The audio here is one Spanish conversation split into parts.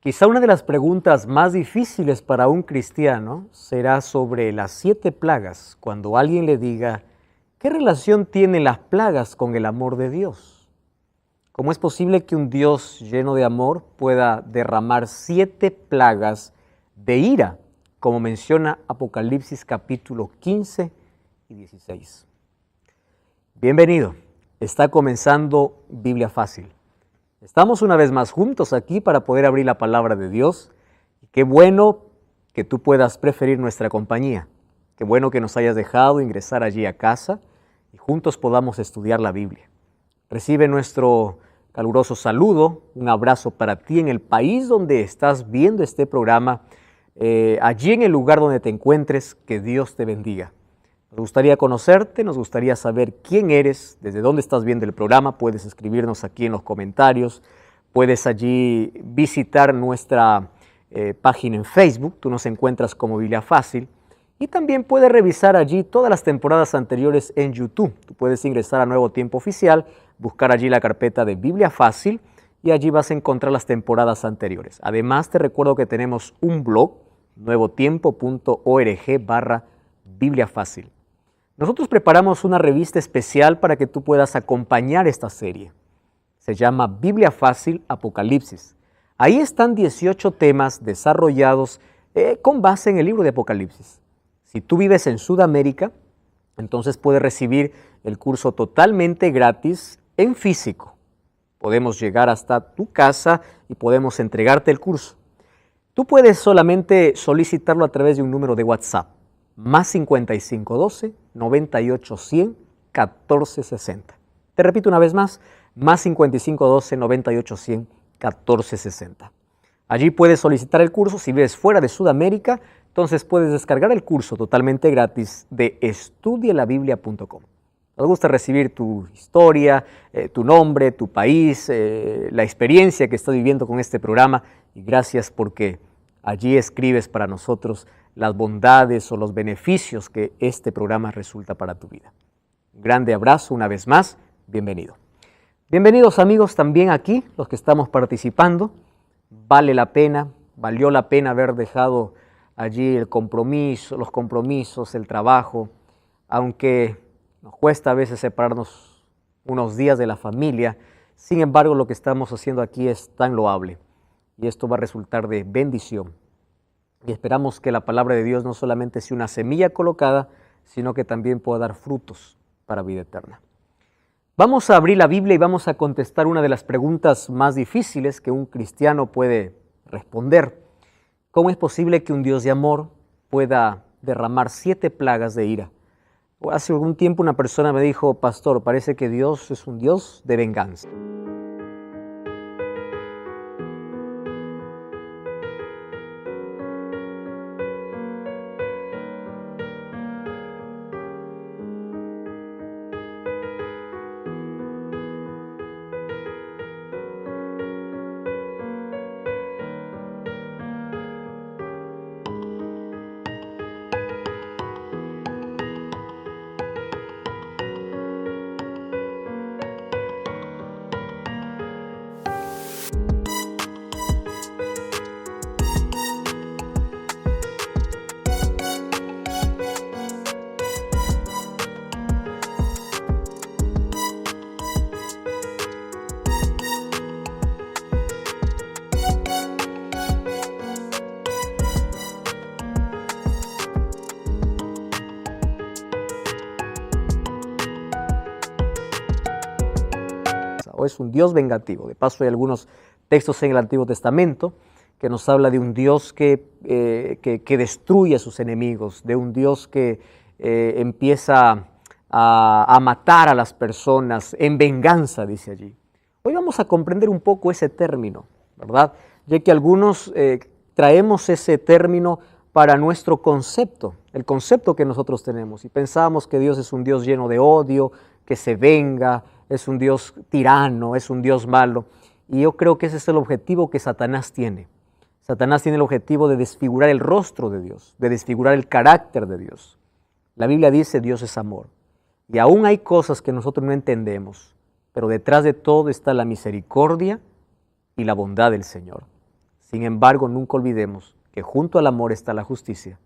Quizá una de las preguntas más difíciles para un cristiano será sobre las 7 plagas, cuando alguien le diga, ¿qué relación tienen las plagas con el amor de Dios? ¿Cómo es posible que un Dios lleno de amor pueda derramar 7 plagas de ira, como menciona Apocalipsis capítulo 15 y 16? Bienvenido, está comenzando Biblia Fácil. Estamos una vez más juntos aquí para poder abrir la palabra de Dios. Y qué bueno que tú puedas preferir nuestra compañía. Qué bueno que nos hayas dejado ingresar allí a casa y juntos podamos estudiar la Biblia. Recibe nuestro caluroso saludo, un abrazo para ti en el país donde estás viendo este programa, allí en el lugar donde te encuentres, que Dios te bendiga. Nos gustaría conocerte, nos gustaría saber quién eres, desde dónde estás viendo el programa. Puedes escribirnos aquí en los comentarios, puedes allí visitar nuestra página en Facebook, tú nos encuentras como Biblia Fácil, y también puedes revisar allí todas las temporadas anteriores en YouTube. Tú puedes ingresar a Nuevo Tiempo Oficial, buscar allí la carpeta de Biblia Fácil y allí vas a encontrar las temporadas anteriores. Además, te recuerdo que tenemos un blog, nuevotiempo.org/Biblia Fácil. Nosotros preparamos una revista especial para que tú puedas acompañar esta serie. Se llama Biblia Fácil Apocalipsis. Ahí están 18 temas desarrollados con base en el libro de Apocalipsis. Si tú vives en Sudamérica, entonces puedes recibir el curso totalmente gratis en físico. Podemos llegar hasta tu casa y podemos entregarte el curso. Tú puedes solamente solicitarlo a través de un número de WhatsApp. Más 5512 9810 1460. Te repito una vez más, más 5512 9810 1460. Allí puedes solicitar el curso. Si vives fuera de Sudamérica, entonces puedes descargar el curso totalmente gratis de estudielabiblia.com. Nos gusta recibir tu historia, tu nombre, tu país, la experiencia que estás viviendo con este programa, y gracias porque allí escribes para nosotros las bondades o los beneficios que este programa resulta para tu vida. Un grande abrazo una vez más, bienvenido. Bienvenidos amigos también aquí, los que estamos participando. Valió la pena haber dejado allí el compromiso, los compromisos, el trabajo, aunque nos cuesta a veces separarnos unos días de la familia. Sin embargo, lo que estamos haciendo aquí es tan loable y esto va a resultar de bendición. Y esperamos que la palabra de Dios no solamente sea una semilla colocada, sino que también pueda dar frutos para vida eterna. Vamos a abrir la Biblia y vamos a contestar una de las preguntas más difíciles que un cristiano puede responder. ¿Cómo es posible que un Dios de amor pueda derramar 7 plagas de ira? Hace algún tiempo una persona me dijo, pastor, parece que Dios es un Dios de venganza. O es un Dios vengativo. De paso hay algunos textos en el Antiguo Testamento que nos habla de un Dios que destruye a sus enemigos, de un Dios que empieza a matar a las personas en venganza, dice allí. Hoy vamos a comprender un poco ese término, ¿verdad? Ya que algunos traemos ese término para nuestro concepto, el concepto que nosotros tenemos, y pensamos que Dios es un Dios lleno de odio, que se venga, es un Dios tirano, es un Dios malo. Y yo creo que ese es el objetivo que Satanás tiene. Satanás tiene el objetivo de desfigurar el rostro de Dios, de desfigurar el carácter de Dios. La Biblia dice Dios es amor. Y aún hay cosas que nosotros no entendemos, pero detrás de todo está la misericordia y la bondad del Señor. Sin embargo, nunca olvidemos que junto al amor está la justicia,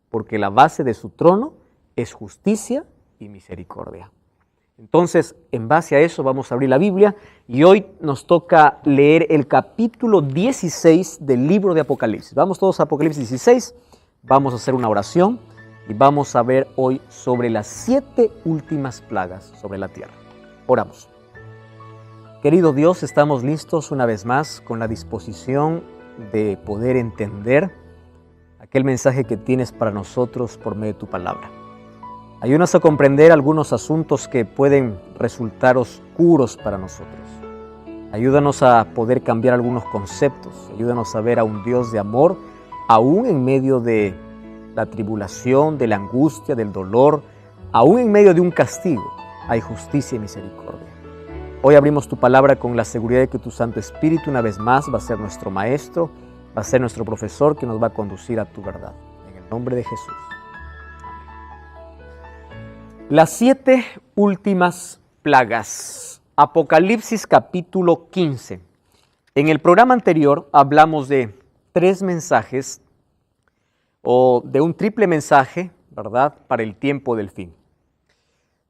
porque la base de su trono es justicia y misericordia. Entonces, en base a eso vamos a abrir la Biblia y hoy nos toca leer el capítulo 16 del libro de Apocalipsis. Vamos todos a Apocalipsis 16, vamos a hacer una oración y vamos a ver hoy sobre las 7 últimas plagas sobre la tierra. Oramos. Querido Dios, estamos listos una vez más con la disposición de poder entender aquel mensaje que tienes para nosotros por medio de tu palabra. Ayúdanos a comprender algunos asuntos que pueden resultar oscuros para nosotros. Ayúdanos a poder cambiar algunos conceptos. Ayúdanos a ver a un Dios de amor, aún en medio de la tribulación, de la angustia, del dolor, aún en medio de un castigo, hay justicia y misericordia. Hoy abrimos tu palabra con la seguridad de que tu Santo Espíritu una vez más va a ser nuestro maestro, va a ser nuestro profesor que nos va a conducir a tu verdad. En el nombre de Jesús. Las 7 últimas plagas. Apocalipsis capítulo 15. En el programa anterior hablamos de 3 mensajes o de un triple mensaje, ¿verdad?, para el tiempo del fin.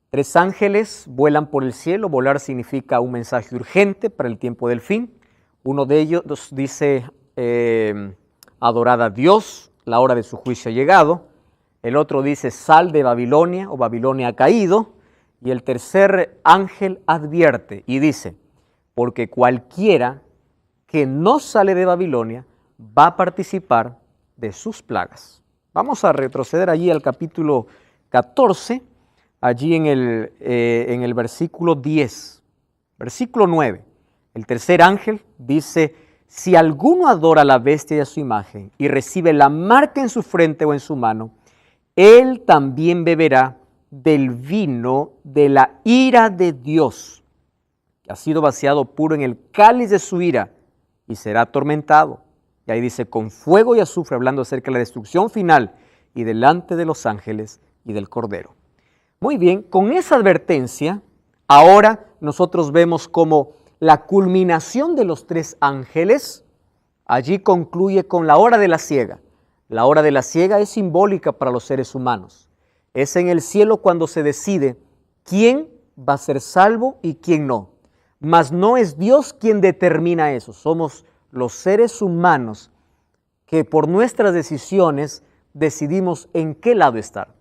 3 ángeles vuelan por el cielo. Volar significa un mensaje urgente para el tiempo del fin. Uno de ellos dice, adorad a Dios, la hora de su juicio ha llegado. El otro dice, sal de Babilonia o Babilonia ha caído. Y el tercer ángel advierte y dice, porque cualquiera que no sale de Babilonia va a participar de sus plagas. Vamos a retroceder allí al capítulo 14, allí en el versículo 10. Versículo 9, el tercer ángel dice, si alguno adora a la bestia y a su imagen y recibe la marca en su frente o en su mano, él también beberá del vino de la ira de Dios, que ha sido vaciado puro en el cáliz de su ira, y será atormentado. Y ahí dice, con fuego y azufre, hablando acerca de la destrucción final, y delante de los ángeles y del Cordero. Muy bien, con esa advertencia, ahora nosotros vemos como la culminación de los 3 ángeles, allí concluye con la hora de la siega. La hora de la siega es simbólica para los seres humanos. Es en el cielo cuando se decide quién va a ser salvo y quién no. Mas no es Dios quien determina eso. Somos los seres humanos que por nuestras decisiones decidimos en qué lado estar.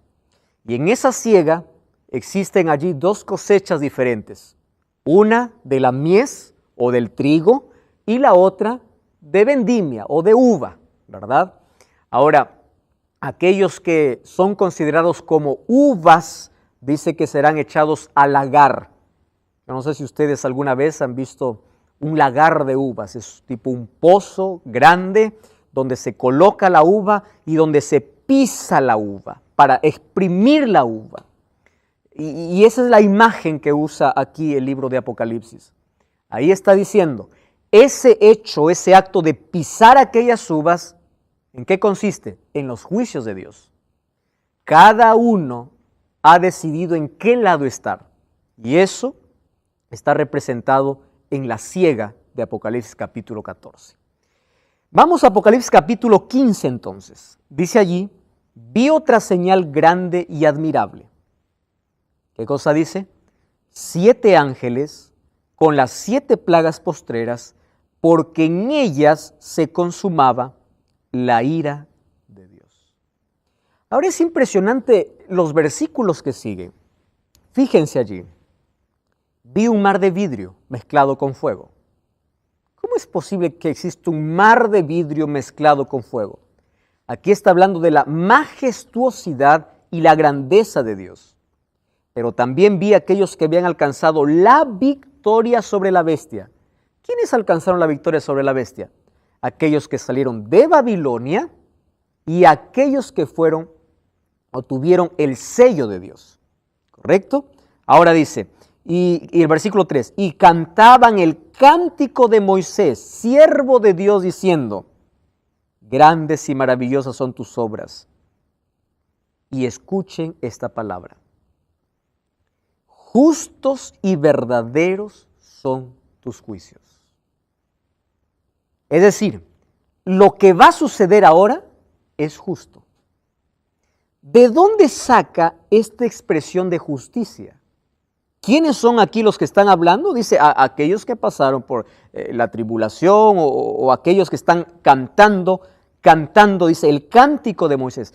Y en esa siega existen allí 2 cosechas diferentes. Una de la mies o del trigo y la otra de vendimia o de uva, ¿verdad? Ahora, aquellos que son considerados como uvas, dice que serán echados al lagar. Yo no sé si ustedes alguna vez han visto un lagar de uvas. Es tipo un pozo grande donde se coloca la uva y donde se pisa la uva para exprimir la uva. Y esa es la imagen que usa aquí el libro de Apocalipsis. Ahí está diciendo, ese hecho, ese acto de pisar aquellas uvas, ¿en qué consiste? En los juicios de Dios. Cada uno ha decidido en qué lado estar. Y eso está representado en la siega de Apocalipsis capítulo 14. Vamos a Apocalipsis capítulo 15 entonces. Dice allí, vi otra señal grande y admirable. ¿Qué cosa dice? 7 ángeles con las 7 plagas postreras, porque en ellas se consumaba la ira de Dios. Ahora es impresionante los versículos que siguen. Fíjense allí. Vi un mar de vidrio mezclado con fuego. ¿Cómo es posible que exista un mar de vidrio mezclado con fuego? Aquí está hablando de la majestuosidad y la grandeza de Dios. Pero también vi a aquellos que habían alcanzado la victoria sobre la bestia. ¿Quiénes alcanzaron la victoria sobre la bestia? Aquellos que salieron de Babilonia y aquellos que fueron o tuvieron el sello de Dios. ¿Correcto? Ahora dice, y el versículo 3, y cantaban el cántico de Moisés, siervo de Dios, diciendo, grandes y maravillosas son tus obras. Y escuchen esta palabra. Justos y verdaderos son tus juicios. Es decir, lo que va a suceder ahora es justo. ¿De dónde saca esta expresión de justicia? ¿Quiénes son aquí los que están hablando? Dice, aquellos que pasaron por la tribulación o aquellos que están cantando, dice, el cántico de Moisés.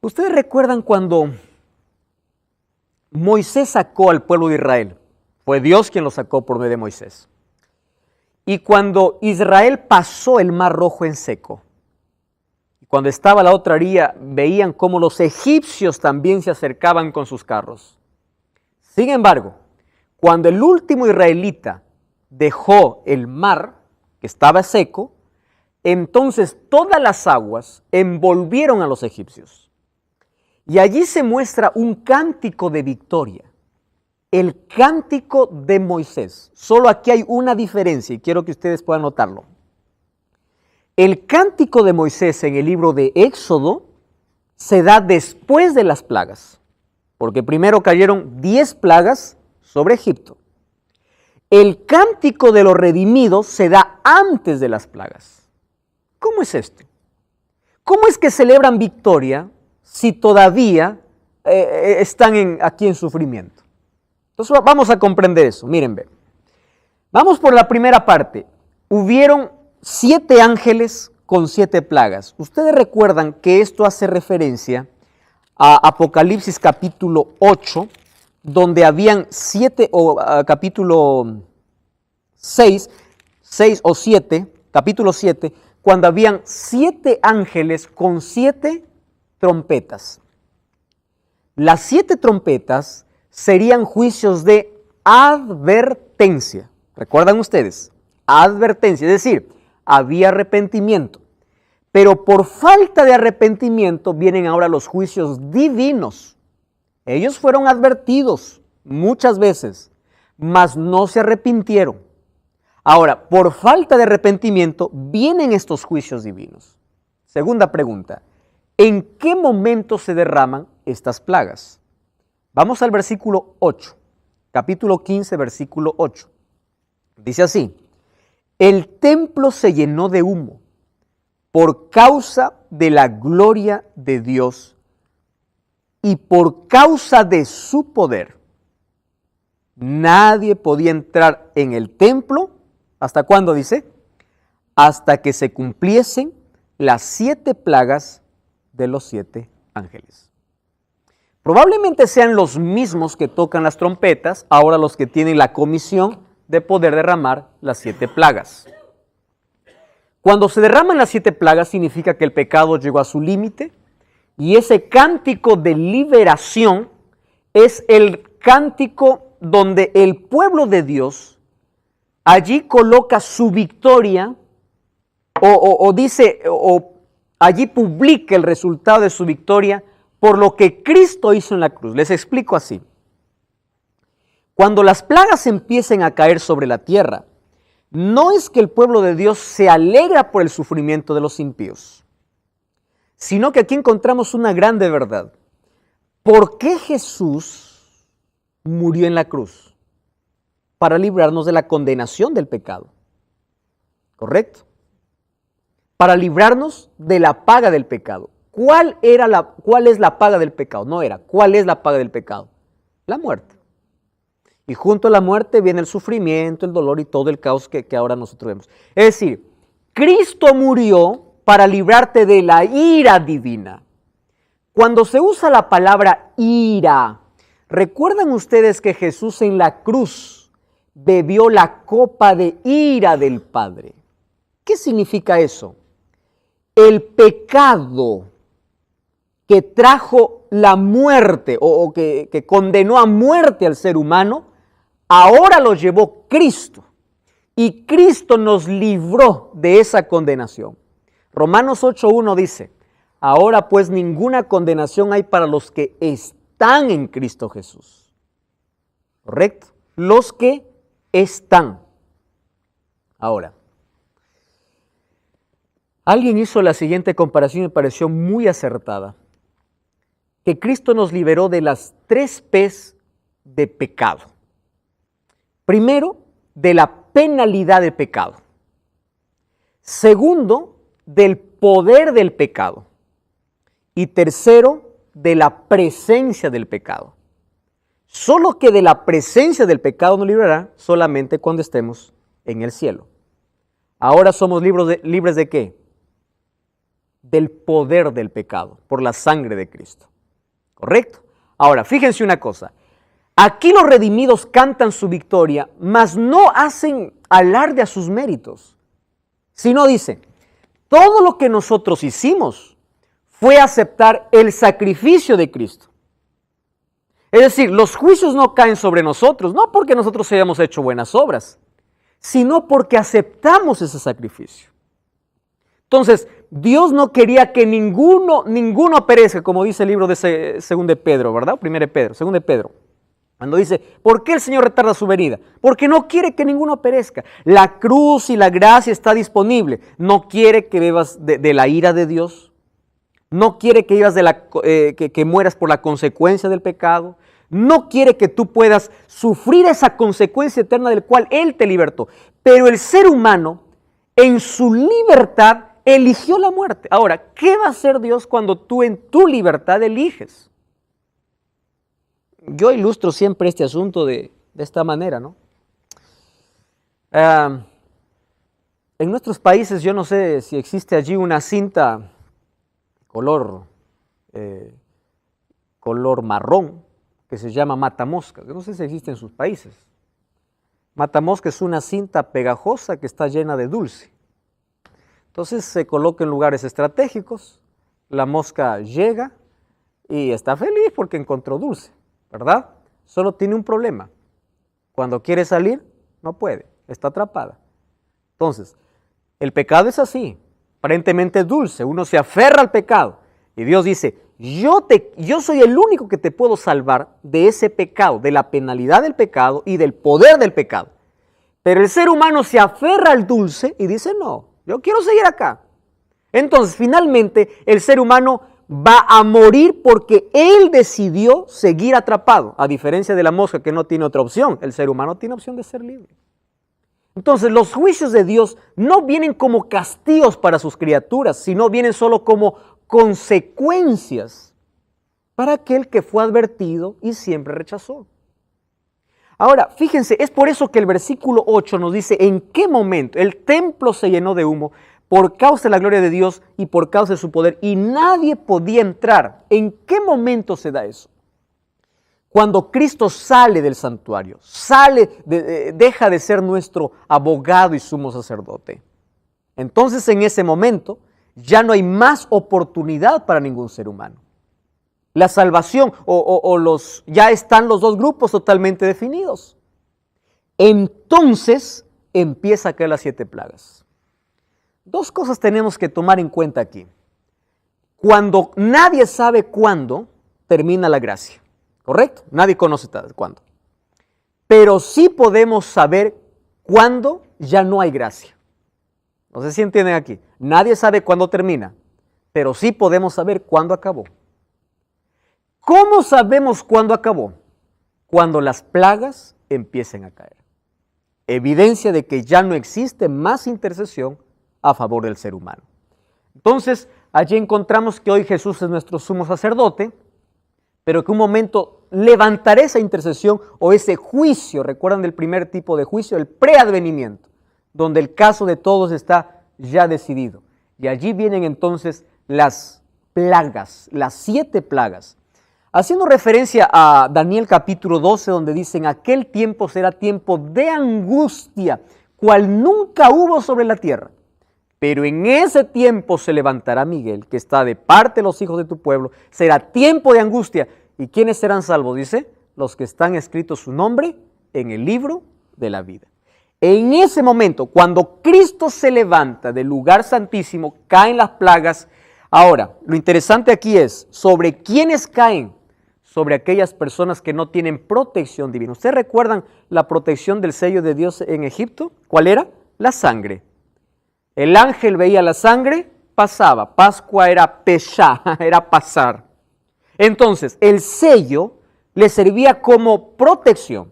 ¿Ustedes recuerdan cuando Moisés sacó al pueblo de Israel? Fue Dios quien lo sacó por medio de Moisés. Y cuando Israel pasó el Mar Rojo en seco, cuando estaba la otra orilla, veían cómo los egipcios también se acercaban con sus carros. Sin embargo, cuando el último israelita dejó el mar, que estaba seco, entonces todas las aguas envolvieron a los egipcios. Y allí se muestra un cántico de victoria, el cántico de Moisés. Solo aquí hay una diferencia y quiero que ustedes puedan notarlo. El cántico de Moisés en el libro de Éxodo se da después de las plagas, porque primero cayeron 10 plagas sobre Egipto. El cántico de los redimidos se da antes de las plagas. ¿Cómo es esto? ¿Cómo es que celebran victoria si todavía están aquí en sufrimiento? Entonces vamos a comprender eso. Miren, ve. Vamos por la primera parte. Hubieron 7 ángeles con 7 plagas. Ustedes recuerdan que esto hace referencia a Apocalipsis capítulo 8, donde habían 7, o capítulo 6 o 7, capítulo 7, cuando habían 7 ángeles con 7 trompetas. Las 7 trompetas serían juicios de advertencia. ¿Recuerdan ustedes? Advertencia, es decir, había arrepentimiento. Pero por falta de arrepentimiento vienen ahora los juicios divinos. Ellos fueron advertidos muchas veces, mas no se arrepintieron. Ahora, por falta de arrepentimiento vienen estos juicios divinos. Segunda pregunta, ¿en qué momento se derraman estas plagas? Vamos al versículo 8, capítulo 15, versículo 8. Dice así, el templo se llenó de humo por causa de la gloria de Dios y por causa de su poder. Nadie podía entrar en el templo, ¿hasta cuándo dice? Hasta que se cumpliesen las 7 plagas de los 7 ángeles. Probablemente sean los mismos que tocan las trompetas, ahora los que tienen la comisión de poder derramar las 7 plagas. Cuando se derraman las 7 plagas significa que el pecado llegó a su límite y ese cántico de liberación es el cántico donde el pueblo de Dios allí coloca su victoria o allí publica el resultado de su victoria por lo que Cristo hizo en la cruz. Les explico así. Cuando las plagas empiecen a caer sobre la tierra, no es que el pueblo de Dios se alegra por el sufrimiento de los impíos, sino que aquí encontramos una grande verdad. ¿Por qué Jesús murió en la cruz? Para librarnos de la condenación del pecado. ¿Correcto? Para librarnos de la paga del pecado. ¿Cuál es la paga del pecado? No era, ¿cuál es la paga del pecado? La muerte. Y junto a la muerte viene el sufrimiento, el dolor y todo el caos que ahora nosotros vemos. Es decir, Cristo murió para librarte de la ira divina. Cuando se usa la palabra ira, ¿recuerdan ustedes que Jesús en la cruz bebió la copa de ira del Padre? ¿Qué significa eso? El pecado que trajo la muerte o que condenó a muerte al ser humano, ahora lo llevó Cristo y Cristo nos libró de esa condenación. Romanos 8:1 dice, ahora pues ninguna condenación hay para los que están en Cristo Jesús. ¿Correcto? Los que están. Ahora, alguien hizo la siguiente comparación y me pareció muy acertada. Que Cristo nos liberó de las 3 P's de pecado. Primero, de la penalidad de pecado. Segundo, del poder del pecado. Y tercero, de la presencia del pecado. Solo que de la presencia del pecado nos librará solamente cuando estemos en el cielo. Ahora somos libres de ¿qué? Del poder del pecado, por la sangre de Cristo. ¿Correcto? Ahora, fíjense una cosa. Aquí los redimidos cantan su victoria, mas no hacen alarde a sus méritos, sino dicen, todo lo que nosotros hicimos fue aceptar el sacrificio de Cristo. Es decir, los juicios no caen sobre nosotros, no porque nosotros hayamos hecho buenas obras, sino porque aceptamos ese sacrificio. Entonces, Dios no quería que ninguno perezca, como dice el libro de 2 de Pedro, ¿verdad? 1 de Pedro, 2 de Pedro. Cuando dice, ¿por qué el Señor retarda su venida? Porque no quiere que ninguno perezca. La cruz y la gracia está disponible. No quiere que bebas de la ira de Dios. No quiere que, que mueras por la consecuencia del pecado. No quiere que tú puedas sufrir esa consecuencia eterna del cual Él te libertó. Pero el ser humano, en su libertad, eligió la muerte. Ahora, ¿qué va a hacer Dios cuando tú en tu libertad eliges? Yo ilustro siempre este asunto de esta manera, ¿no? En nuestros países, yo no sé si existe allí una cinta color marrón que se llama matamosca. No sé si existe en sus países. Matamosca es una cinta pegajosa que está llena de dulce. Entonces se coloca en lugares estratégicos, la mosca llega y está feliz porque encontró dulce, ¿verdad? Solo tiene un problema. Cuando quiere salir, no puede, está atrapada. Entonces, el pecado es así, aparentemente dulce, uno se aferra al pecado y Dios dice, yo soy el único que te puedo salvar de ese pecado, de la penalidad del pecado y del poder del pecado. Pero el ser humano se aferra al dulce y dice, no, yo quiero seguir acá. Entonces, finalmente, el ser humano va a morir porque él decidió seguir atrapado, a diferencia de la mosca que no tiene otra opción. El ser humano tiene opción de ser libre. Entonces, los juicios de Dios no vienen como castigos para sus criaturas, sino vienen solo como consecuencias para aquel que fue advertido y siempre rechazó. Ahora, fíjense, es por eso que el versículo 8 nos dice en qué momento el templo se llenó de humo por causa de la gloria de Dios y por causa de su poder y nadie podía entrar. ¿En qué momento se da eso? Cuando Cristo sale del santuario, deja de ser nuestro abogado y sumo sacerdote. Entonces en ese momento ya no hay más oportunidad para ningún ser humano. La salvación ya están los dos grupos totalmente definidos. Entonces empieza a caer las 7 plagas. Dos cosas tenemos que tomar en cuenta aquí. Cuando nadie sabe cuándo termina la gracia, ¿correcto? Nadie conoce cuándo. Pero sí podemos saber cuándo ya no hay gracia. No sé si entienden aquí. Nadie sabe cuándo termina, pero sí podemos saber cuándo acabó. ¿Cómo sabemos cuándo acabó? Cuando las plagas empiecen a caer. Evidencia de que ya no existe más intercesión a favor del ser humano. Entonces, allí encontramos que hoy Jesús es nuestro sumo sacerdote, pero que un momento levantará esa intercesión o ese juicio, recuerdan del primer tipo de juicio, el preadvenimiento, donde el caso de todos está ya decidido. Y allí vienen entonces las plagas, las 7 plagas. Haciendo referencia a Daniel capítulo 12, donde dicen, aquel tiempo será tiempo de angustia, cual nunca hubo sobre la tierra. Pero en ese tiempo se levantará Miguel, que está de parte de los hijos de tu pueblo. Será tiempo de angustia. ¿Y quiénes serán salvos? Dice, los que están escritos su nombre en el libro de la vida. En ese momento, cuando Cristo se levanta del lugar santísimo, caen las plagas. Ahora, lo interesante aquí es, ¿sobre quiénes caen? Sobre aquellas personas que no tienen protección divina. ¿Ustedes recuerdan la protección del sello de Dios en Egipto? ¿Cuál era? La sangre. El ángel veía la sangre, pasaba. Pascua era peshá, era pasar. Entonces, el sello le servía como protección.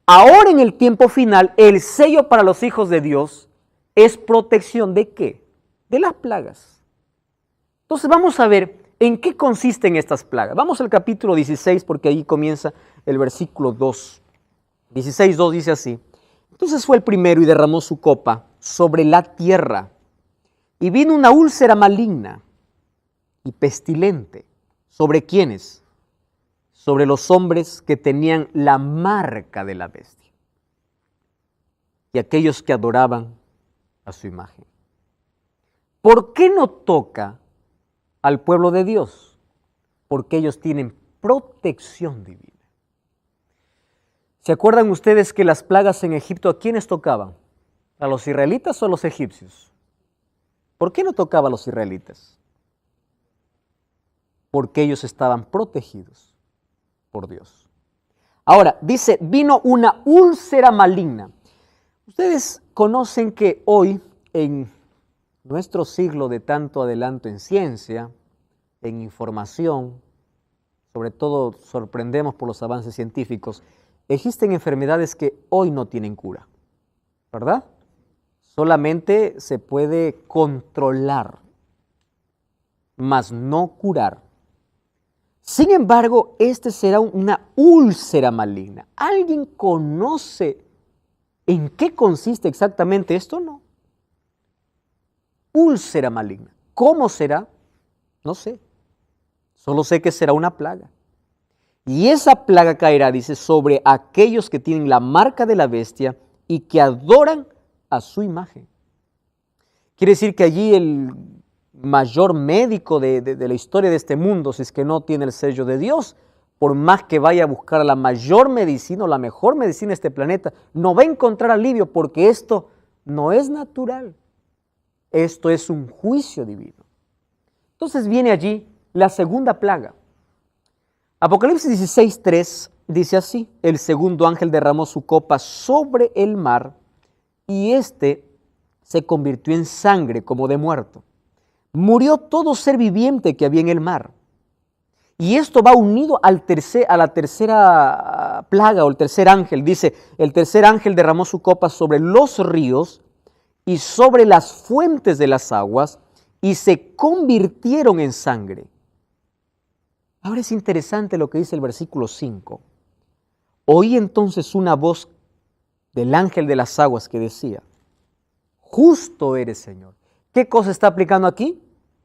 Ahora en el tiempo final, el sello para los hijos de Dios es protección ¿de qué? de las plagas. Entonces vamos a ver en qué consisten estas plagas. Vamos al capítulo 16 porque ahí comienza el versículo 2. 16:2 dice así: entonces fue el primero y derramó su copa sobre la tierra, y vino una úlcera maligna y pestilente. ¿Sobre quiénes? Sobre los hombres que tenían la marca de la bestia y aquellos que adoraban a su imagen. ¿Por qué no toca al pueblo de Dios? Porque ellos tienen protección divina. ¿Se acuerdan ustedes que las plagas en Egipto a quiénes tocaban? ¿A los israelitas o a los egipcios? ¿Por qué no tocaba a los israelitas? Porque ellos estaban protegidos por Dios. Ahora, dice, vino una úlcera maligna. Ustedes conocen que hoy, en nuestro siglo de tanto adelanto en ciencia, en información, sobre todo sorprendemos por los avances científicos, existen enfermedades que hoy no tienen cura, ¿verdad? Solamente se puede controlar, mas no curar. Sin embargo, este será una úlcera maligna. ¿Alguien conoce en qué consiste exactamente esto? No. Úlcera maligna. ¿Cómo será? No sé. Solo sé que será una plaga. Y esa plaga caerá, dice, sobre aquellos que tienen la marca de la bestia y que adoran a su imagen. Quiere decir que allí el mayor médico de la historia de este mundo, si es que no tiene el sello de Dios, por más que vaya a buscar la mayor medicina o la mejor medicina de este planeta, no va a encontrar alivio porque esto no es natural. Esto es un juicio divino. Entonces viene allí la segunda plaga. Apocalipsis 16:3 dice así: el segundo ángel derramó su copa sobre el mar y éste se convirtió en sangre como de muerto. Murió todo ser viviente que había en el mar. Y esto va unido a la tercera plaga o el tercer ángel. Dice, el tercer ángel derramó su copa sobre los ríos y sobre las fuentes de las aguas y se convirtieron en sangre. Ahora es interesante lo que dice el versículo 5. Oí entonces una voz del ángel de las aguas que decía: justo eres, Señor. ¿Qué cosa está aplicando aquí?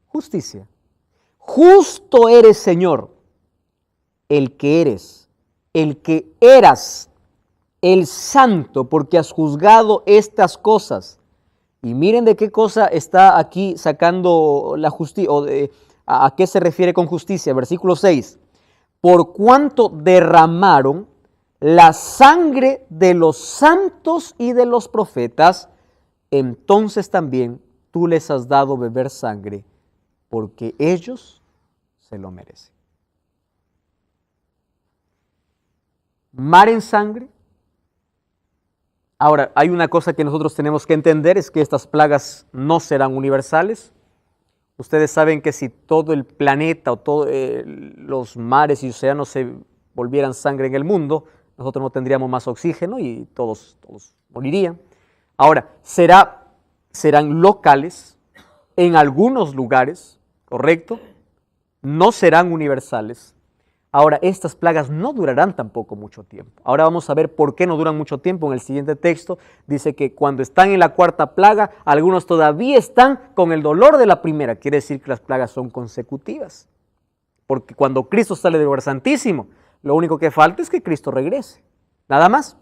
Justicia. Justo eres, Señor, el que eres, el que eras, el santo, porque has juzgado estas cosas. Y miren de qué cosa está aquí sacando la justicia, o a qué se refiere con justicia. Versículo 6. Por cuanto derramaron la sangre de los santos y de los profetas, entonces también tú les has dado beber sangre, porque ellos se lo merecen. Mar en sangre. Ahora, hay una cosa que nosotros tenemos que entender, es que estas plagas no serán universales. Ustedes saben que si todo el planeta o todos los mares y océanos se volvieran sangre en el mundo, nosotros no tendríamos más oxígeno y todos morirían. Ahora, serán locales en algunos lugares, ¿correcto? No serán universales. Ahora, estas plagas no durarán tampoco mucho tiempo. Ahora vamos a ver por qué no duran mucho tiempo. En el siguiente texto dice que cuando están en la cuarta plaga, algunos todavía están con el dolor de la primera. Quiere decir que las plagas son consecutivas. Porque cuando Cristo sale del lugar santísimo, lo único que falta es que Cristo regrese. Nada más.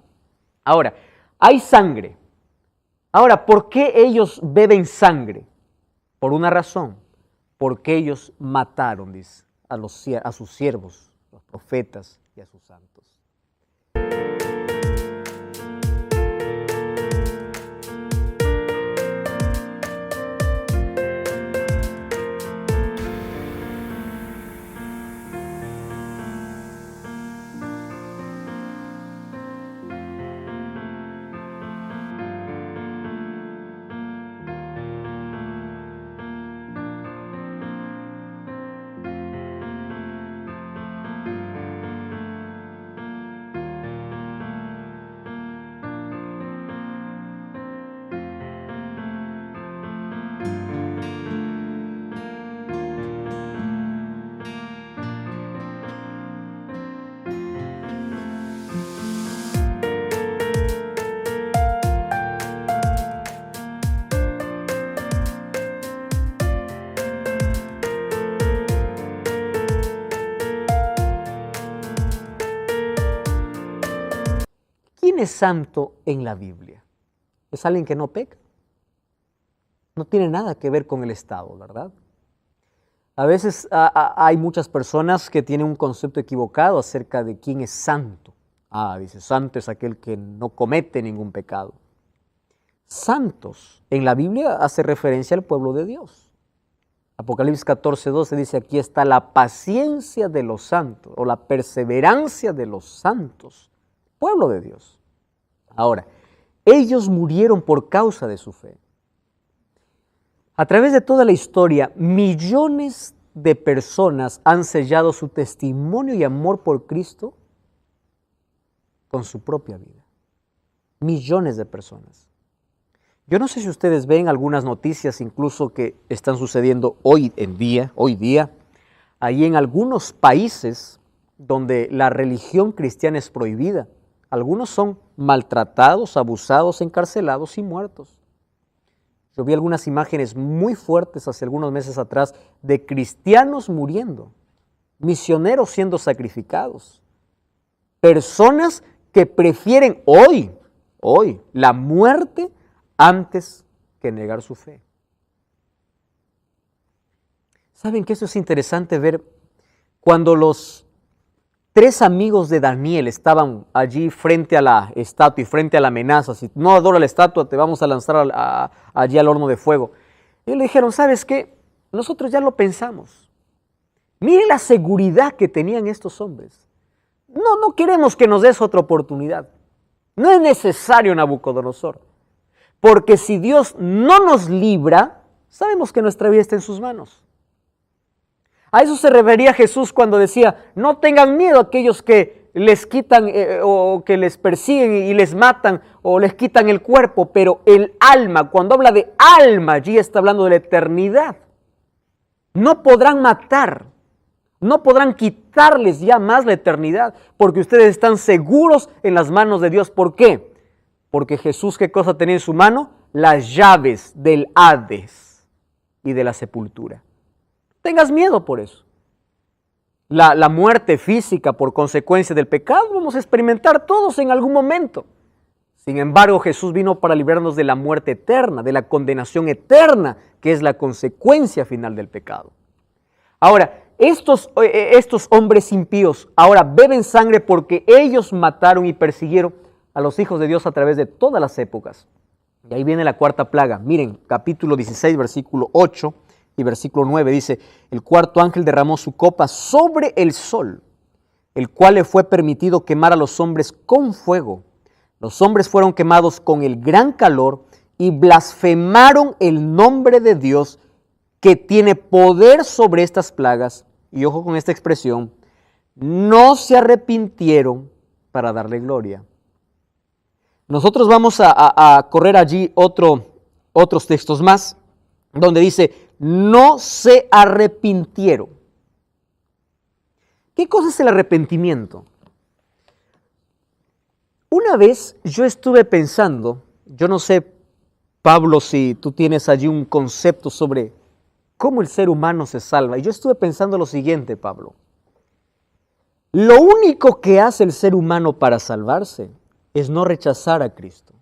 Ahora, hay sangre. Ahora, ¿por qué ellos beben sangre? Por una razón. Porque ellos mataron, dice, a sus siervos, los profetas y a sus santos. ¿quién es santo en la Biblia? ¿Es alguien que no peca? No tiene nada que ver con el Estado, ¿verdad? A veces hay muchas personas que tienen un concepto equivocado acerca de quién es santo. Dice, santo es aquel que no comete ningún pecado. Santos en la Biblia hace referencia al pueblo de Dios. Apocalipsis 14:12 dice, aquí está la paciencia de los santos o la perseverancia de los santos, pueblo de Dios. Ahora, ellos murieron por causa de su fe. A través de toda la historia, millones de personas han sellado su testimonio y amor por Cristo con su propia vida. Millones de personas. Yo no sé si ustedes ven algunas noticias incluso que están sucediendo hoy día, ahí en algunos países donde la religión cristiana es prohibida. Algunos son maltratados, abusados, encarcelados y muertos. Yo vi algunas imágenes muy fuertes hace algunos meses atrás de cristianos muriendo, misioneros siendo sacrificados, personas que prefieren hoy, la muerte antes que negar su fe. ¿Saben que eso es interesante ver? Cuando los 3 amigos de Daniel estaban allí frente a la estatua y frente a la amenaza, si no adora la estatua te vamos a lanzar allí al horno de fuego. Y le dijeron, ¿sabes qué? Nosotros ya lo pensamos. Mire la seguridad que tenían estos hombres. No queremos que nos des otra oportunidad. No es necesario, Nabucodonosor. Porque si Dios no nos libra, sabemos que nuestra vida está en sus manos. A eso se refería Jesús cuando decía, no tengan miedo a aquellos que les quitan o que les persiguen y les matan o les quitan el cuerpo, pero el alma, cuando habla de alma, allí está hablando de la eternidad. No podrán matar, no podrán quitarles ya más la eternidad, porque ustedes están seguros en las manos de Dios. ¿Por qué? Porque Jesús, ¿qué cosa tenía en su mano? Las llaves del Hades y de la sepultura. Tengas miedo por eso. La muerte física por consecuencia del pecado vamos a experimentar todos en algún momento. Sin embargo, Jesús vino para librarnos de la muerte eterna, de la condenación eterna, que es la consecuencia final del pecado. Ahora, estos hombres impíos ahora beben sangre porque ellos mataron y persiguieron a los hijos de Dios a través de todas las épocas. Y ahí viene la 4ª plaga. Miren, capítulo 16, versículo 8 y versículo 9 dice, el 4º ángel derramó su copa sobre el sol, el cual le fue permitido quemar a los hombres con fuego. Los hombres fueron quemados con el gran calor y blasfemaron el nombre de Dios que tiene poder sobre estas plagas. Y ojo con esta expresión, no se arrepintieron para darle gloria. Nosotros vamos a correr allí otros textos más, donde dice, no se arrepintieron. ¿Qué cosa es el arrepentimiento? Una vez yo estuve pensando, yo no sé, Pablo, si tú tienes allí un concepto sobre cómo el ser humano se salva. Y yo estuve pensando lo siguiente, Pablo. Lo único que hace el ser humano para salvarse es no rechazar a Cristo.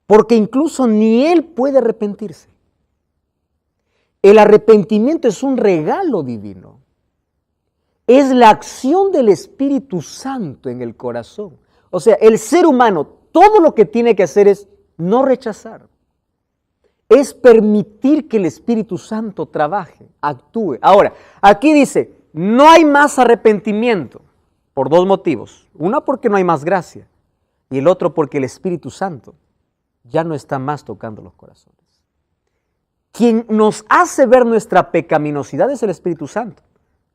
Porque incluso ni él puede arrepentirse. El arrepentimiento es un regalo divino. Es la acción del Espíritu Santo en el corazón. O sea, el ser humano, todo lo que tiene que hacer es no rechazar. Es permitir que el Espíritu Santo trabaje, actúe. Ahora, aquí dice, no hay más arrepentimiento por 2 motivos. Una, porque no hay más gracia. Y el otro, porque el Espíritu Santo ya no está más tocando los corazones. Quien nos hace ver nuestra pecaminosidad es el Espíritu Santo.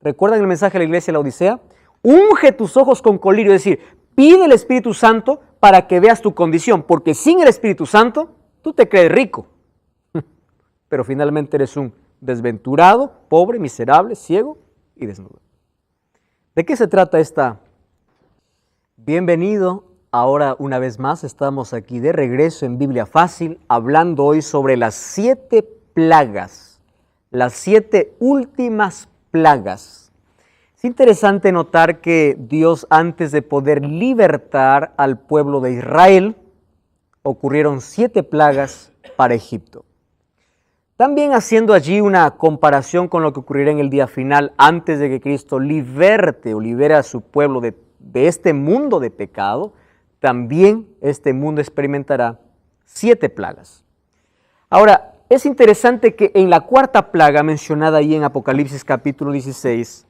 ¿Recuerdan el mensaje de la iglesia de la Odisea? Unge tus ojos con colirio, es decir, pide el Espíritu Santo para que veas tu condición, porque sin el Espíritu Santo tú te crees rico, pero finalmente eres un desventurado, pobre, miserable, ciego y desnudo. ¿De qué se trata esta? Bienvenido. Ahora una vez más estamos aquí de regreso en Biblia Fácil, hablando hoy sobre las 7 plagas, las 7 últimas plagas. Es interesante notar que Dios, antes de poder libertar al pueblo de Israel, ocurrieron 7 plagas para Egipto. También haciendo allí una comparación con lo que ocurrirá en el día final, antes de que Cristo liberte o libere a su pueblo de este mundo de pecado, también este mundo experimentará 7 plagas. Ahora, es interesante que en la 4ª plaga mencionada ahí en Apocalipsis capítulo 16,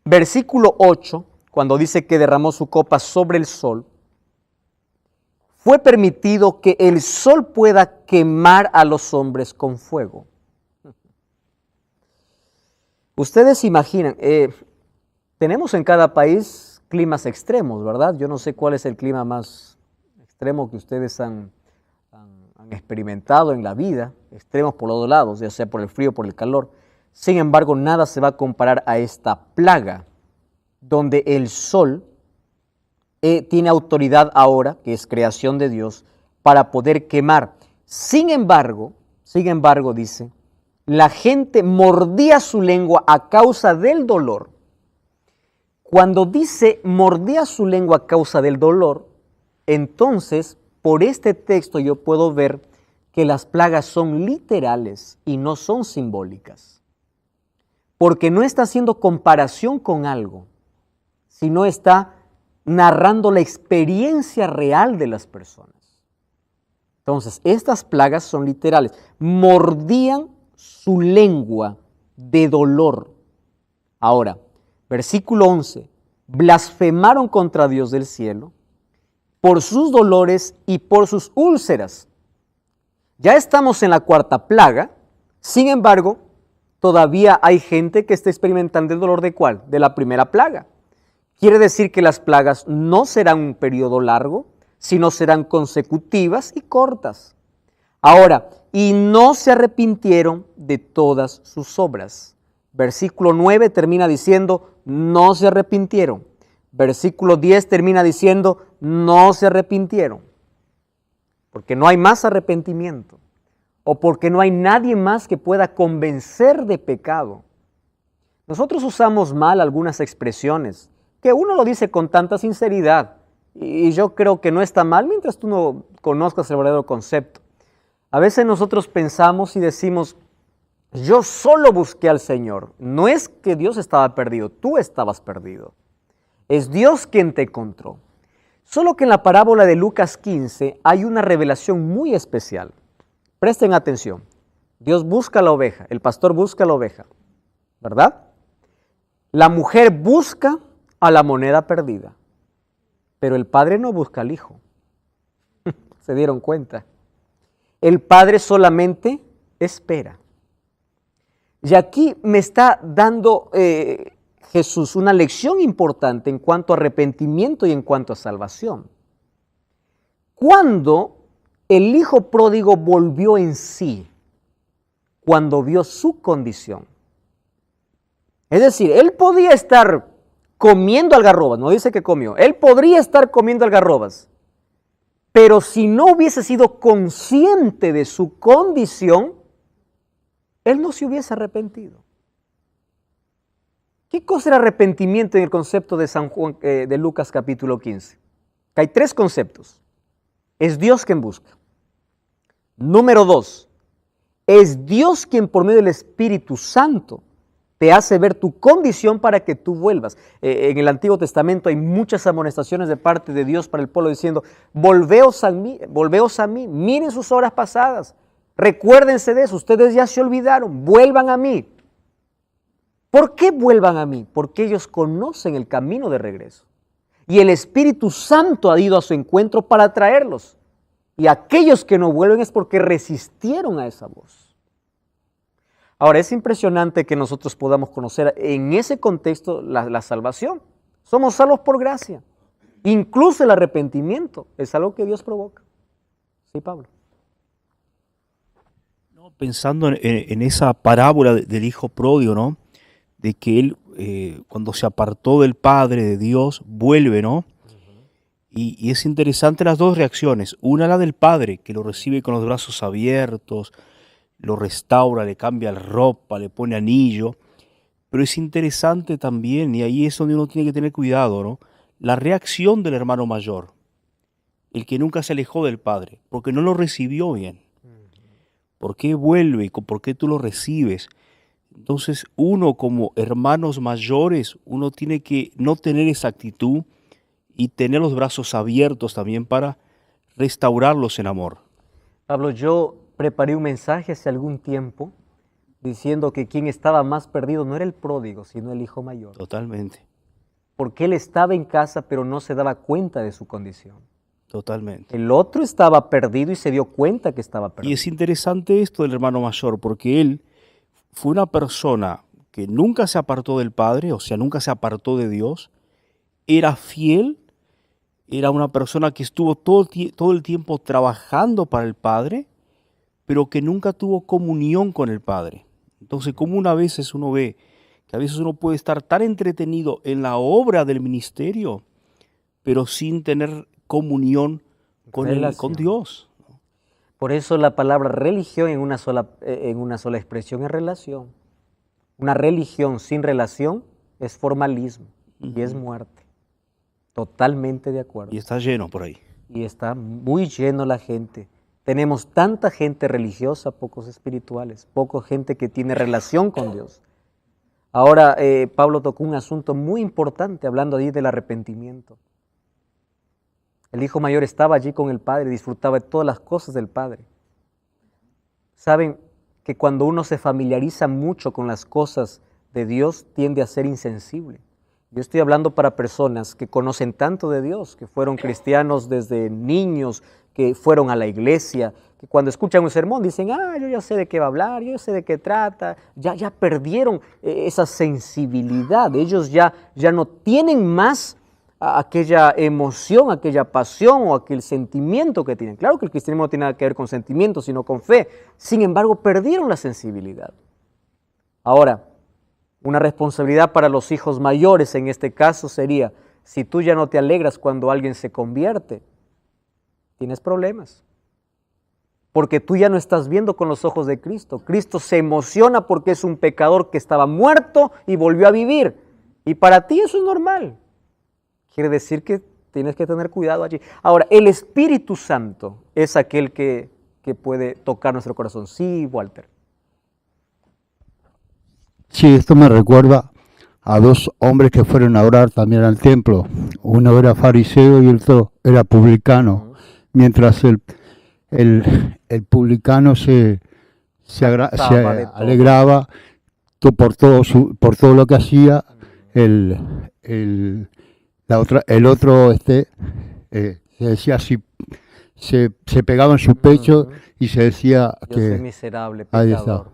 versículo 8, cuando dice que derramó su copa sobre el sol, fue permitido que el sol pueda quemar a los hombres con fuego. Ustedes imaginan, tenemos en cada país climas extremos, ¿verdad? Yo no sé cuál es el clima más extremo que ustedes han experimentado en la vida, extremos por los dos lados, ya sea por el frío o por el calor. Sin embargo, nada se va a comparar a esta plaga, donde el sol tiene autoridad ahora, que es creación de Dios, para poder quemar. Sin embargo, dice, la gente mordía su lengua a causa del dolor. Cuando dice mordía su lengua a causa del dolor, entonces, por este texto yo puedo ver que las plagas son literales y no son simbólicas. Porque no está haciendo comparación con algo, sino está narrando la experiencia real de las personas. Entonces, estas plagas son literales. Mordían su lengua de dolor. Ahora, versículo 11. Blasfemaron contra Dios del cielo por sus dolores y por sus úlceras. Ya estamos en la 4ª plaga. Sin embargo, todavía hay gente que está experimentando el dolor ¿de cuál? De la primera plaga. Quiere decir que las plagas no serán un periodo largo, sino serán consecutivas y cortas. Ahora, y no se arrepintieron de todas sus obras. Versículo 9 termina diciendo, no se arrepintieron. Versículo 10 termina diciendo, no se arrepintieron. Porque no hay más arrepentimiento. O porque no hay nadie más que pueda convencer de pecado. Nosotros usamos mal algunas expresiones que uno lo dice con tanta sinceridad, y yo creo que no está mal mientras tú no conozcas el verdadero concepto. A veces nosotros pensamos y decimos, yo solo busqué al Señor. No es que Dios estaba perdido, tú estabas perdido. Es Dios quien te encontró. Solo que en la parábola de Lucas 15 hay una revelación muy especial. Presten atención. Dios busca la oveja, el pastor busca la oveja, ¿verdad? La mujer busca a la moneda perdida, pero el padre no busca al hijo. ¿Se dieron cuenta? El padre solamente espera. Y aquí me está dando Jesús una lección importante en cuanto a arrepentimiento y en cuanto a salvación. Cuando el hijo pródigo volvió en sí, cuando vio su condición, es decir, él podía estar comiendo algarrobas, no dice que comió, él podría estar comiendo algarrobas, pero si no hubiese sido consciente de su condición, él no se hubiese arrepentido. ¿Qué cosa era arrepentimiento en el concepto de San Juan, de Lucas capítulo 15? Que hay 3 conceptos. Es Dios quien busca. Número 2, es Dios quien por medio del Espíritu Santo te hace ver tu condición para que tú vuelvas. En el Antiguo Testamento hay muchas amonestaciones de parte de Dios para el pueblo diciendo, volveos a mí, miren sus obras pasadas, recuérdense de eso, ustedes ya se olvidaron, vuelvan a mí. ¿Por qué vuelvan a mí? Porque ellos conocen el camino de regreso. Y el Espíritu Santo ha ido a su encuentro para traerlos. Y aquellos que no vuelven es porque resistieron a esa voz. Ahora, es impresionante que nosotros podamos conocer en ese contexto la salvación. Somos salvos por gracia. Incluso el arrepentimiento es algo que Dios provoca. Sí, Pablo. No, pensando en esa parábola del hijo pródigo, ¿no? De que él, cuando se apartó del Padre, de Dios, vuelve, ¿no? Y es interesante las 2 reacciones. Una, la del Padre, que lo recibe con los brazos abiertos, lo restaura, le cambia la ropa, le pone anillo. Pero es interesante también, y ahí es donde uno tiene que tener cuidado, ¿no? La reacción del hermano mayor, el que nunca se alejó del padre, porque no lo recibió bien. ¿Por qué vuelve? ¿Por qué tú lo recibes? Entonces uno como hermanos mayores, uno tiene que no tener esa actitud y tener los brazos abiertos también para restaurarlos en amor. Pablo, yo preparé un mensaje hace algún tiempo diciendo que quien estaba más perdido no era el pródigo, sino el hijo mayor. Totalmente, Porque él estaba en casa, pero no se daba cuenta de su condición. totalmente. El otro estaba perdido y se dio cuenta que estaba Y perdido. es interesante esto del hermano mayor, porque él fue una persona que nunca se apartó del Padre, o sea, nunca se apartó de Dios, era fiel, era una persona que estuvo todo el tiempo trabajando para el Padre, pero que nunca tuvo comunión con el Padre. Entonces, como una vez uno ve que a veces uno puede estar tan entretenido en la obra del ministerio, pero sin tener comunión con Relación. Dios. Por eso la palabra religión en una sola expresión es relación. Una religión sin relación es formalismo y es muerte. Totalmente de acuerdo. Y está lleno por ahí. Y está muy lleno la gente. Tenemos tanta gente religiosa, pocos espirituales, poca gente que tiene relación con Dios. Ahora, Pablo tocó un asunto muy importante hablando allí del arrepentimiento. El hijo mayor estaba allí con el padre, disfrutaba de todas las cosas del padre. Saben que cuando uno se familiariza mucho con las cosas de Dios, tiende a ser insensible. Yo estoy hablando para personas que conocen tanto de Dios, que fueron cristianos desde niños, que fueron a la iglesia, que cuando escuchan un sermón dicen, yo ya sé de qué va a hablar, yo sé de qué trata, ya perdieron esa sensibilidad, ellos ya no tienen más aquella emoción, aquella pasión o aquel sentimiento que tienen. Claro que el cristianismo no tiene nada que ver con sentimientos, sino con fe. Sin embargo, perdieron la sensibilidad. Ahora, una responsabilidad para los hijos mayores en este caso sería, si tú ya no te alegras cuando alguien se convierte, tienes problemas. Porque tú ya no estás viendo con los ojos de Cristo. Cristo se emociona porque es un pecador que estaba muerto y volvió a vivir. Y para ti eso es normal. Quiere decir que tienes que tener cuidado allí. Ahora, el Espíritu Santo es aquel que puede tocar nuestro corazón. Sí, Walter. Sí, esto me recuerda a dos hombres que fueron a orar también al templo. Uno era fariseo y el otro era publicano. Mientras el publicano se alegraba por todo lo que hacía, el otro se decía así, se pegaba en su pecho y se decía yo que soy miserable, ahí pecador. está.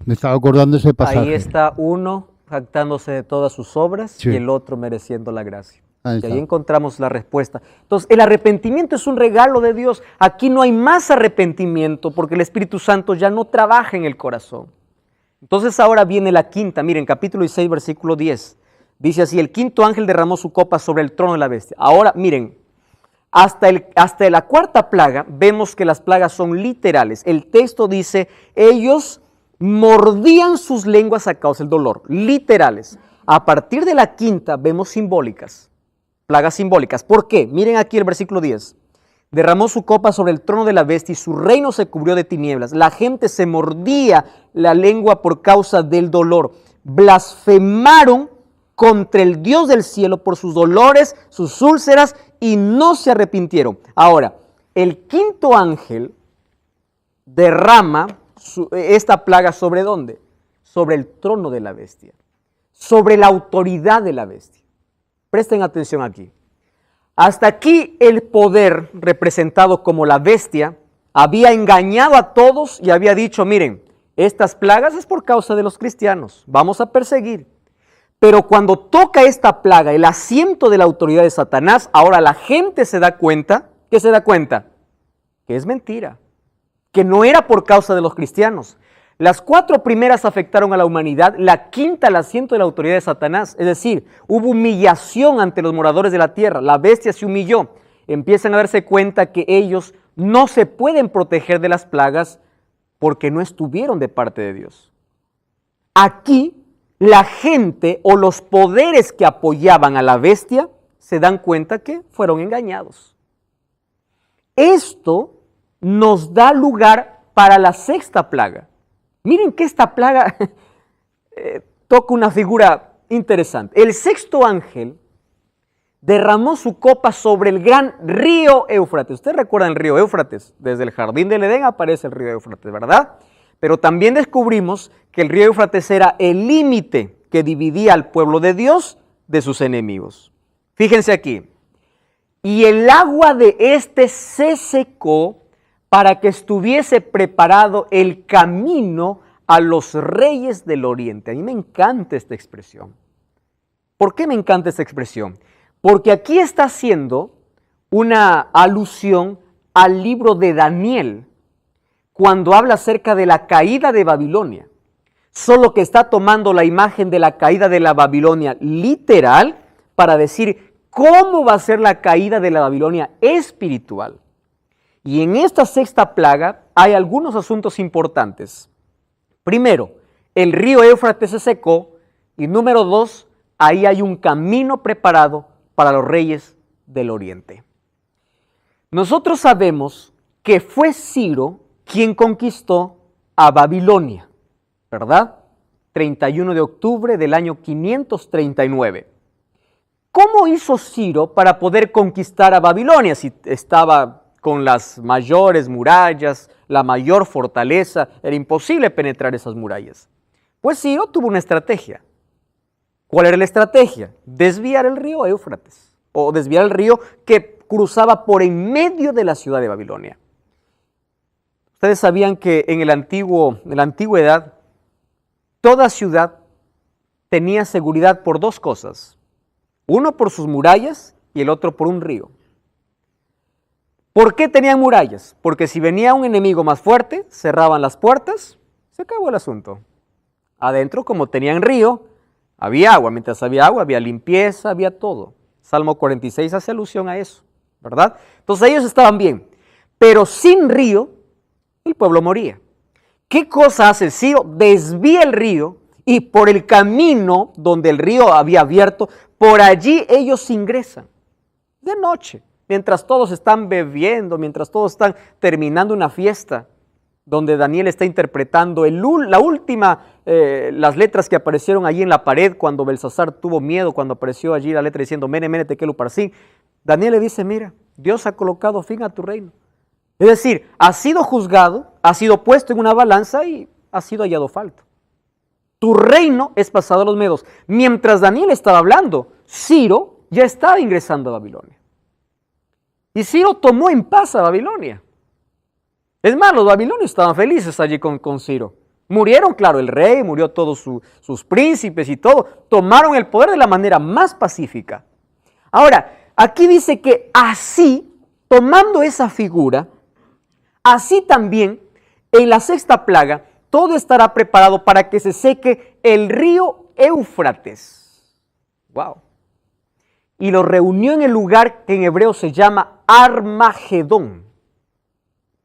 Me estaba acordando ese pasaje. Ahí está uno jactándose de todas sus obras Sí. y el otro mereciendo la gracia. Ahí Y está. ahí encontramos la respuesta. Entonces, el arrepentimiento es un regalo de Dios. Aquí no hay más arrepentimiento porque el Espíritu Santo ya no trabaja en el corazón. Entonces ahora viene la quinta. Miren, capítulo 16, versículo 10. Dice así, el quinto ángel derramó su copa sobre el trono de la bestia. Ahora, miren, hasta la cuarta plaga vemos que las plagas son literales. El texto dice, ellos mordían sus lenguas a causa del dolor, literales. A partir de la quinta vemos simbólicas, plagas simbólicas. ¿Por qué? Miren aquí el versículo 10. Derramó su copa sobre el trono de la bestia y su reino se cubrió de tinieblas. La gente se mordía la lengua por causa del dolor. Blasfemaron contra el Dios del cielo por sus dolores, sus úlceras, y no se arrepintieron. Ahora, el quinto ángel derrama esta plaga ¿sobre dónde? Sobre el trono de la bestia, sobre la autoridad de la bestia. Presten atención aquí. Hasta aquí el poder representado como la bestia había engañado a todos y había dicho, miren, estas plagas es por causa de los cristianos, vamos a perseguir. Pero cuando toca esta plaga, el asiento de la autoridad de Satanás, ahora la gente se da cuenta, ¿qué se da cuenta? Que es mentira, que no era por causa de los cristianos. Las 4 primeras afectaron a la humanidad, la quinta el asiento de la autoridad de Satanás. Es decir, hubo humillación ante los moradores de la tierra, la bestia se humilló. Empiezan a darse cuenta que ellos no se pueden proteger de las plagas porque no estuvieron de parte de Dios. Aquí la gente o los poderes que apoyaban a la bestia se dan cuenta que fueron engañados. Esto nos da lugar para la sexta plaga. Miren que esta plaga toca una figura interesante. El sexto ángel derramó su copa sobre el gran río Éufrates. Ustedes recuerdan el río Éufrates. Desde el jardín del Edén aparece el río Éufrates, ¿verdad? Pero también descubrimos que el río Éufrates era el límite que dividía al pueblo de Dios de sus enemigos. Fíjense aquí. Y el agua de este se secó para que estuviese preparado el camino a los reyes del oriente. A mí me encanta esta expresión. ¿Por qué me encanta esta expresión? Porque aquí está haciendo una alusión al libro de Daniel, cuando habla acerca de la caída de Babilonia. Solo que está tomando la imagen de la caída de la Babilonia literal para decir cómo va a ser la caída de la Babilonia espiritual. Y en esta sexta plaga hay algunos asuntos importantes. Primero, el río Éufrates se secó y número 2, ahí hay un camino preparado para los reyes del oriente. Nosotros sabemos que fue Ciro quien conquistó a Babilonia, ¿verdad? 31 de octubre del año 539. ¿Cómo hizo Ciro para poder conquistar a Babilonia si estaba con las mayores murallas, la mayor fortaleza? Era imposible penetrar esas murallas. Pues Ciro tuvo una estrategia. ¿Cuál era la estrategia? Desviar el río Éufrates, o desviar el río que cruzaba por en medio de la ciudad de Babilonia. Ustedes sabían que en la antigüedad, toda ciudad tenía seguridad por dos cosas. Uno por sus murallas y el otro por un río. ¿Por qué tenían murallas? Porque si venía un enemigo más fuerte, cerraban las puertas, se acabó el asunto. Adentro, como tenían río, había agua. Mientras había agua, había limpieza, había todo. Salmo 46 hace alusión a eso, ¿verdad? Entonces ellos estaban bien. Pero sin río, el pueblo moría. ¿Qué cosa hace Ciro? Desvía el río y por el camino donde el río había abierto, por allí ellos ingresan. De noche, mientras todos están bebiendo, mientras todos están terminando una fiesta, donde Daniel está interpretando las letras que aparecieron allí en la pared cuando Belsasar tuvo miedo, cuando apareció allí la letra diciendo Mene, Mene, Tekel, Uparsin. Daniel le dice, mira, Dios ha colocado fin a tu reino. Es decir, ha sido juzgado, ha sido puesto en una balanza y ha sido hallado falto. Tu reino es pasado a los medos. Mientras Daniel estaba hablando, Ciro ya estaba ingresando a Babilonia. Y Ciro tomó en paz a Babilonia. Es más, los babilonios estaban felices allí con Ciro. Murieron, claro, el rey, murió todos sus príncipes y todo. Tomaron el poder de la manera más pacífica. Ahora, aquí dice que así, tomando esa figura, así también, en la sexta plaga, todo estará preparado para que se seque el río Éufrates. ¡Wow! Y lo reunió en el lugar que en hebreo se llama Armagedón,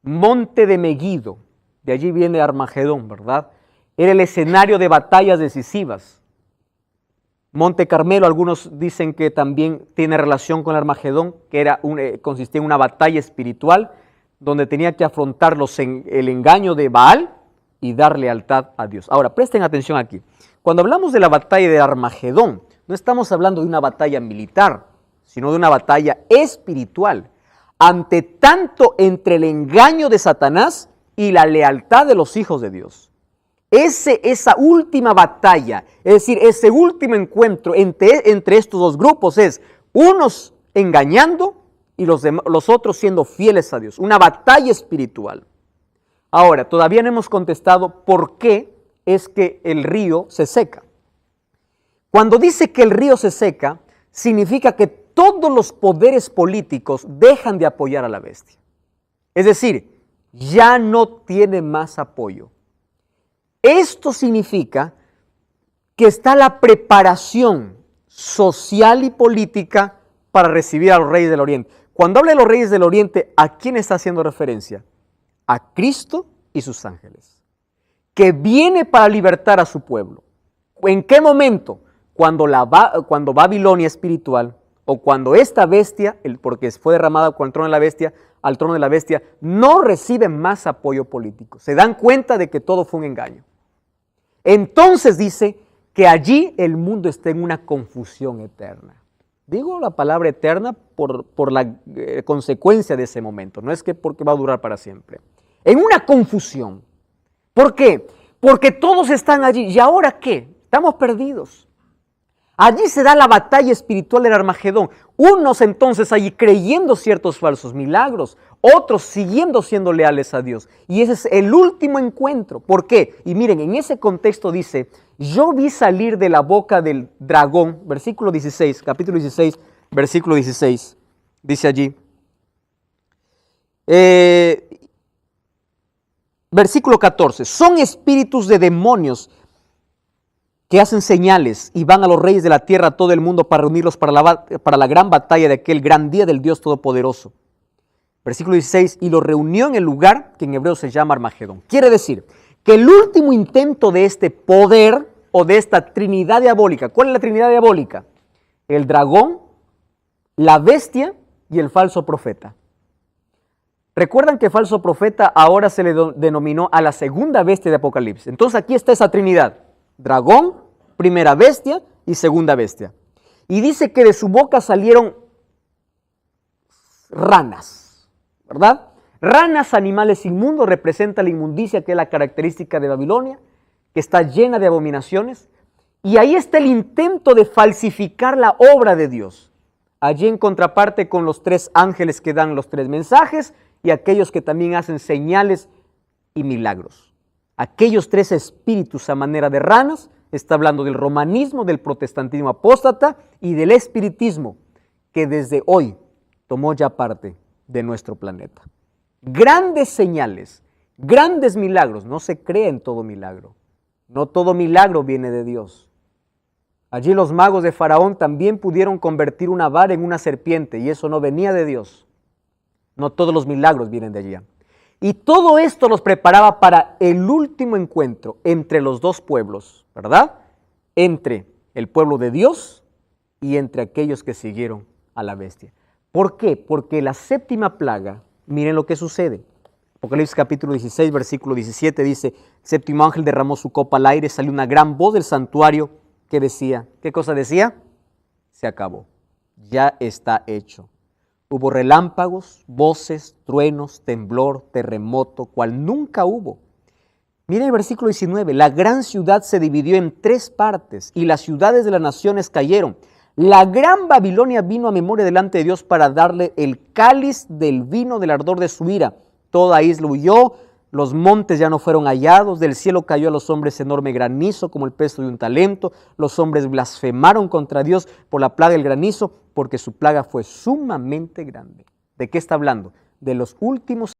monte de Megido. De allí viene Armagedón, ¿verdad? Era el escenario de batallas decisivas. Monte Carmelo, algunos dicen que también tiene relación con Armagedón, que consistía en una batalla espiritual, donde tenía que afrontar el engaño de Baal y dar lealtad a Dios. Ahora, presten atención aquí. Cuando hablamos de la batalla de Armagedón, no estamos hablando de una batalla militar, sino de una batalla espiritual. Ante tanto entre el engaño de Satanás y la lealtad de los hijos de Dios. Esa última batalla, es decir, ese último encuentro entre estos dos grupos es unos engañando y los otros siendo fieles a Dios. Una batalla espiritual. Ahora, todavía no hemos contestado por qué es que el río se seca. Cuando dice que el río se seca, significa que todos los poderes políticos dejan de apoyar a la bestia. Es decir, ya no tiene más apoyo. Esto significa que está la preparación social y política para recibir a los reyes del Oriente. Cuando habla de los reyes del Oriente, ¿a quién está haciendo referencia? A Cristo y sus ángeles, que viene para libertar a su pueblo. ¿En qué momento? Cuando Babilonia espiritual, o cuando esta bestia, porque fue derramada con el trono de la bestia, al trono de la bestia, no recibe más apoyo político. Se dan cuenta de que todo fue un engaño. Entonces dice que allí el mundo está en una confusión eterna. Digo la palabra eterna por la consecuencia de ese momento, no es que porque va a durar para siempre. En una confusión. ¿Por qué? Porque todos están allí. ¿Y ahora qué? Estamos perdidos. Allí se da la batalla espiritual del Armagedón. Unos entonces allí creyendo ciertos falsos milagros, otros siguiendo siendo leales a Dios. Y ese es el último encuentro. ¿Por qué? Y miren, en ese contexto dice, yo vi salir de la boca del dragón, versículo 16, capítulo 16, versículo 16, dice allí. Versículo 14, son espíritus de demonios que hacen señales y van a los reyes de la tierra, a todo el mundo, para reunirlos para la gran batalla de aquel gran día del Dios Todopoderoso. Versículo 16, y los reunió en el lugar que en hebreo se llama Armagedón. Quiere decir que el último intento de este poder o de esta trinidad diabólica, ¿cuál es la trinidad diabólica? El dragón, la bestia y el falso profeta. Recuerdan que falso profeta ahora se le denominó a la segunda bestia de Apocalipsis. Entonces aquí está esa trinidad. Dragón, primera bestia y segunda bestia. Y dice que de su boca salieron ranas, ¿verdad? Ranas, animales inmundos, representa la inmundicia que es la característica de Babilonia, que está llena de abominaciones. Y ahí está el intento de falsificar la obra de Dios. Allí en contraparte con los 3 ángeles que dan los 3 mensajes y aquellos que también hacen señales y milagros. Aquellos 3 espíritus a manera de ranas, está hablando del romanismo, del protestantismo apóstata y del espiritismo, que desde hoy tomó ya parte de nuestro planeta. Grandes señales, grandes milagros, no se cree en todo milagro. No todo milagro viene de Dios. Allí los magos de Faraón también pudieron convertir una vara en una serpiente y eso no venía de Dios. No todos los milagros vienen de allí. Y todo esto los preparaba para el último encuentro entre los 2 pueblos, ¿verdad? Entre el pueblo de Dios y entre aquellos que siguieron a la bestia. ¿Por qué? Porque la 7ª plaga, miren lo que sucede. Apocalipsis capítulo 16, versículo 17 dice, 7º ángel derramó su copa al aire, salió una gran voz del santuario que decía, ¿qué cosa decía? Se acabó, ya está hecho. Hubo relámpagos, voces, truenos, temblor, terremoto, cual nunca hubo. Miren el versículo 19, la gran ciudad se dividió en 3 partes y las ciudades de las naciones cayeron. La gran Babilonia vino a memoria delante de Dios para darle el cáliz del vino del ardor de su ira. Toda isla huyó, los montes ya no fueron hallados, del cielo cayó a los hombres enorme granizo como el peso de un talento. Los hombres blasfemaron contra Dios por la plaga del granizo, porque su plaga fue sumamente grande. ¿De qué está hablando? De los últimos